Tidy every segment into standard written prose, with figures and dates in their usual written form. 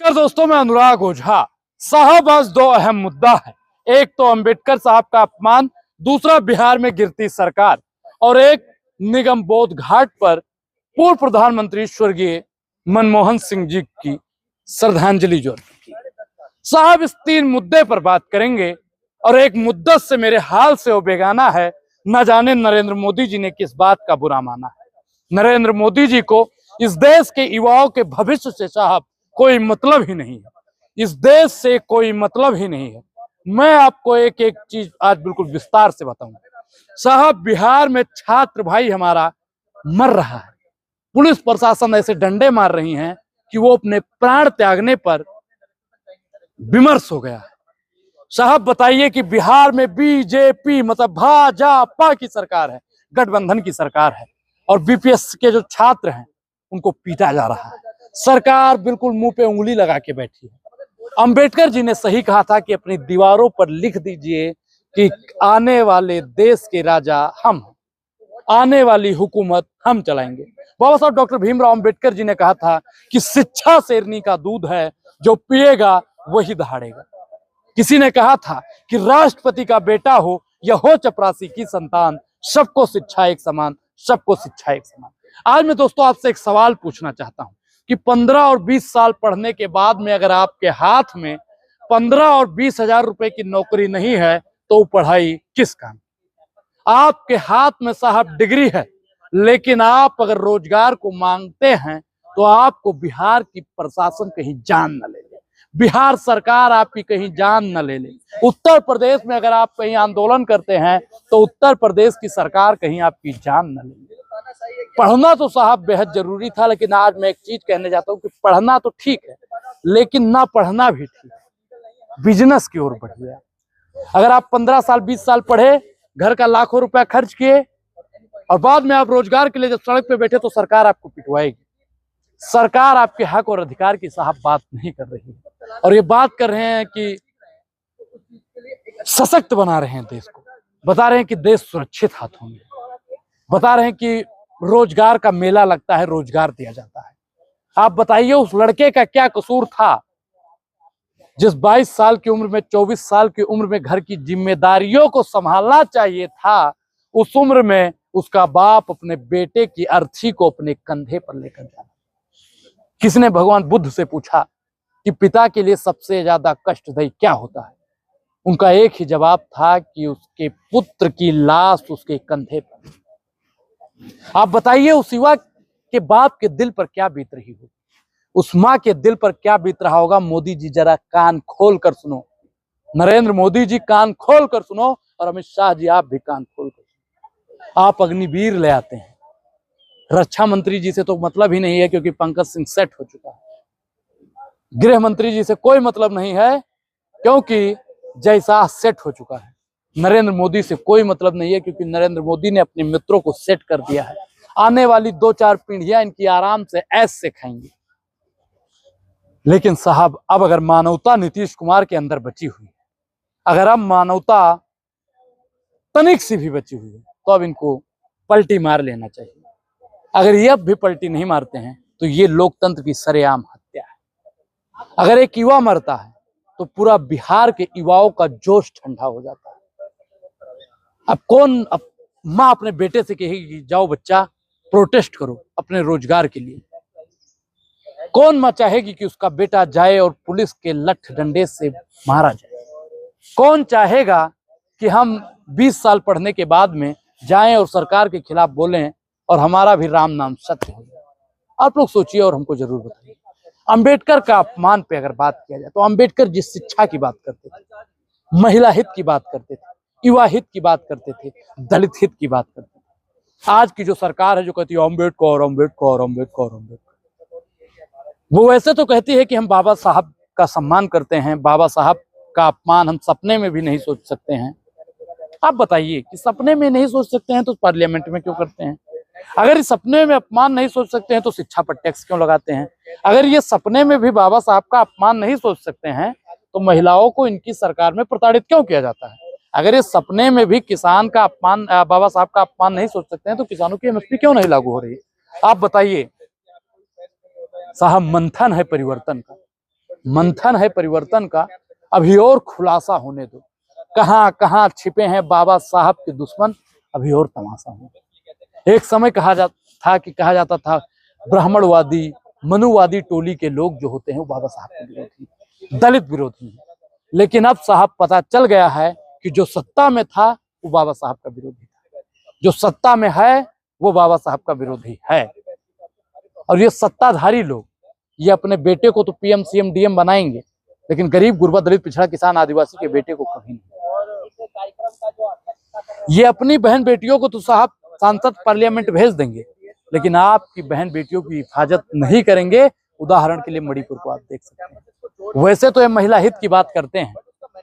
नमस्कार दोस्तों, मैं अनुराग ओझा साहब। आज दो अहम मुद्दा है। एक तो अंबेडकर साहब का अपमान, दूसरा बिहार में गिरती सरकार, और एक निगम बोध घाट पर पूर्व प्रधानमंत्री स्वर्गीय मनमोहन सिंह जी की श्रद्धांजलि जो साहब, इस तीन मुद्दे पर बात करेंगे। और एक मुद्दा से मेरे हाल से वो बेगाना है, न जाने नरेंद्र मोदी जी ने किस बात का बुरा माना है। नरेंद्र मोदी जी को इस देश के युवाओं के भविष्य से साहब कोई मतलब ही नहीं है। इस देश से कोई मतलब ही नहीं है। मैं आपको एक एक चीज आज बिल्कुल विस्तार से बताऊंगा। साहब, बिहार में छात्र भाई हमारा मर रहा है। पुलिस प्रशासन ऐसे डंडे मार रही हैं कि वो अपने प्राण त्यागने पर विमर्श हो गया है। साहब बताइए कि बिहार में बीजेपी मतलब भाजपा की सरकार है, गठबंधन की सरकार है, और बीपीएस के जो छात्र हैं उनको पीटा जा रहा है। सरकार बिल्कुल मुंह पे उंगली लगा के बैठी है। अंबेडकर जी ने सही कहा था कि अपनी दीवारों पर लिख दीजिए कि आने वाले देश के राजा हम हैं, आने वाली हुकूमत हम चलाएंगे। बाबा साहब डॉक्टर भीमराव अंबेडकर जी ने कहा था कि शिक्षा शेरनी का दूध है, जो पिएगा वही दहाड़ेगा। किसी ने कहा था कि राष्ट्रपति का बेटा हो या हो चपरासी की संतान, सबको शिक्षा एक समान, सबको शिक्षा एक समान। आज मैं दोस्तों आपसे एक सवाल पूछना चाहता हूं कि 15 और 20 साल पढ़ने के बाद में अगर आपके हाथ में 15 और 20 हजार रुपए की नौकरी नहीं है तो वो पढ़ाई किस काम? आपके हाथ में साहब डिग्री है, लेकिन आप अगर रोजगार को मांगते हैं तो आपको बिहार की प्रशासन कहीं जान न ले ले, बिहार सरकार आपकी कहीं जान न ले ले। उत्तर प्रदेश में अगर आप कहीं आंदोलन करते हैं तो उत्तर प्रदेश की सरकार कहीं आपकी जान न ले ले। पढ़ना तो साहब बेहद जरूरी था, लेकिन आज मैं एक चीज कहने जाता हूँ कि पढ़ना तो ठीक है, लेकिन ना पढ़ना भी ठीक है। बिजनेस की ओर बढ़िए। अगर आप 15 साल 20 साल पढ़े, घर का लाखों रुपया खर्च किए, और बाद में आप रोजगार के लिए जब सड़क पे बैठे तो सरकार आपको पिटवाएगी। सरकार आपके हक और अधिकार की साहब बात नहीं कर रही है, और ये बात कर रहे हैं कि सशक्त बना रहे हैं देश को, बता रहे हैं कि देश सुरक्षित हाथों में, बता रहे हैं कि रोजगार का मेला लगता है, रोजगार दिया जाता है। आप बताइए उस लड़के का क्या कसूर था जिस 22 साल की उम्र में, 24 साल की उम्र में घर की जिम्मेदारियों को संभालना चाहिए था, उस उम्र में उसका बाप अपने बेटे की अर्थी को अपने कंधे पर लेकर जाना। किसने भगवान बुद्ध से पूछा कि पिता के लिए सबसे ज्यादा कष्टदायी क्या होता है? उनका एक ही जवाब था कि उसके पुत्र की लाश उसके कंधे पर। आप बताइए उस युवा के बाप के दिल पर क्या बीत रही होगी, उस माँ के दिल पर क्या बीत रहा होगा। मोदी जी जरा कान खोल कर सुनो, नरेंद्र मोदी जी कान खोल कर सुनो, और अमित शाह जी आप भी कान खोल कर सुनो। आप अग्निवीर ले आते हैं, रक्षा मंत्री जी से तो मतलब ही नहीं है क्योंकि पंकज सिंह सेट हो चुका है। गृह मंत्री जी से कोई मतलब नहीं है क्योंकि जयशाह सेट हो चुका है। नरेंद्र मोदी से कोई मतलब नहीं है क्योंकि नरेंद्र मोदी ने अपने मित्रों को सेट कर दिया है। आने वाली 2-4 पीढ़ियां इनकी आराम से ऐश से खाएंगी। लेकिन साहब, अब अगर मानवता नीतीश कुमार के अंदर बची हुई है, अगर अब मानवता तनिक सी भी बची हुई है, तो अब इनको पलटी मार लेना चाहिए। अगर ये अब भी पलटी नहीं मारते हैं तो ये लोकतंत्र की सरेआम हत्या है। अगर एक युवा मरता है तो पूरा बिहार के युवाओं का जोश ठंडा हो जाता है। अब माँ अपने बेटे से कहेगी जाओ बच्चा प्रोटेस्ट करो अपने रोजगार के लिए? कौन माँ चाहेगी कि उसका बेटा जाए और पुलिस के लठ डंडे से मारा जाए? कौन चाहेगा कि हम 20 साल पढ़ने के बाद में जाएं और सरकार के खिलाफ बोलें और हमारा भी राम नाम सत्य हो जाए? आप लोग सोचिए और हमको जरूर बताइए। अंबेडकर का अपमान पे अगर बात किया जाए तो अंबेडकर जिस शिक्षा की बात करते थे, महिला हित की बात करते थे, युवा हित की बात करते थे, दलित हित की बात करते थे। आज की जो सरकार है जो कहती है अम्बेडकर अम्बेडकर अम्बेडकर अम्बेडकर, वो वैसे तो कहती है कि हम बाबा साहब का सम्मान करते हैं, बाबा साहब का अपमान हम सपने में भी नहीं सोच सकते हैं। आप बताइए कि सपने में नहीं सोच सकते हैं तो पार्लियामेंट में क्यों करते हैं? अगर इस सपने में अपमान नहीं सोच सकते हैं तो शिक्षा पर टैक्स क्यों लगाते हैं? अगर ये सपने में भी बाबा साहब का अपमान नहीं सोच सकते हैं तो महिलाओं को इनकी सरकार में प्रताड़ित क्यों किया जाता है? अगर ये सपने में भी किसान का अपमान, बाबा साहब का अपमान नहीं सोच सकते हैं तो किसानों की एमएसपी क्यों नहीं लागू हो रही? आप बताइए। साहब, मंथन है परिवर्तन का, मंथन है परिवर्तन का, अभी और खुलासा होने दो। कहां कहां छिपे हैं बाबा साहब के दुश्मन, अभी और तमाशा होने। एक समय कहा जाता था ब्राह्मणवादी मनुवादी टोली के लोग जो होते हैं वो बाबा साहब के विरोधी, दलित विरोधी हैं। लेकिन अब साहब पता चल गया है कि जो सत्ता में था वो बाबा साहब का विरोधी था, जो सत्ता में है वो बाबा साहब का विरोधी है। और ये सत्ताधारी लोग ये अपने बेटे को तो पीएम सीएम डीएम बनाएंगे, लेकिन गरीब गुरबा दलित पिछड़ा किसान आदिवासी के बेटे को कभी नहीं। ये अपनी बहन बेटियों को तो साहब सांसद पार्लियामेंट भेज देंगे, लेकिन आपकी बहन बेटियों की हिफाजत नहीं करेंगे। उदाहरण के लिए मणिपुर को आप देख सकते हैं। वैसे तो ये महिला हित की बात करते हैं,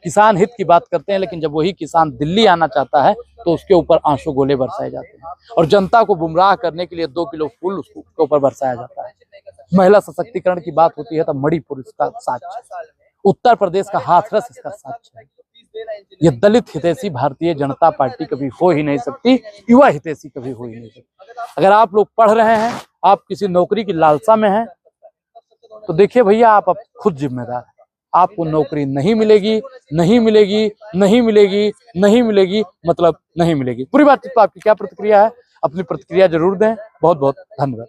किसान हित की बात करते हैं, लेकिन जब वही किसान दिल्ली आना चाहता है तो उसके ऊपर आंसू गोले बरसाए जाते हैं और जनता को गुमराह करने के लिए 2 किलो फूल उसके ऊपर बरसाया जाता है। महिला सशक्तिकरण की बात होती है तो मणिपुर इसका साक्ष्य, उत्तर प्रदेश का हाथरस इसका साक्ष्य है। ये दलित हितैषी भारतीय जनता पार्टी कभी हो ही नहीं सकती, युवा हितैषी कभी हो ही नहीं सकती। अगर आप लोग पढ़ रहे हैं, आप किसी नौकरी की लालसा में हैं, तो देखिए भैया आप खुद जिम्मेदार हैं। आपको नौकरी नहीं मिलेगी, नहीं मिलेगी, नहीं मिलेगी, नहीं मिलेगी, मतलब नहीं मिलेगी। पूरी बातचीत पर आपकी क्या प्रतिक्रिया है? अपनी प्रतिक्रिया जरूर दें। बहुत बहुत धन्यवाद।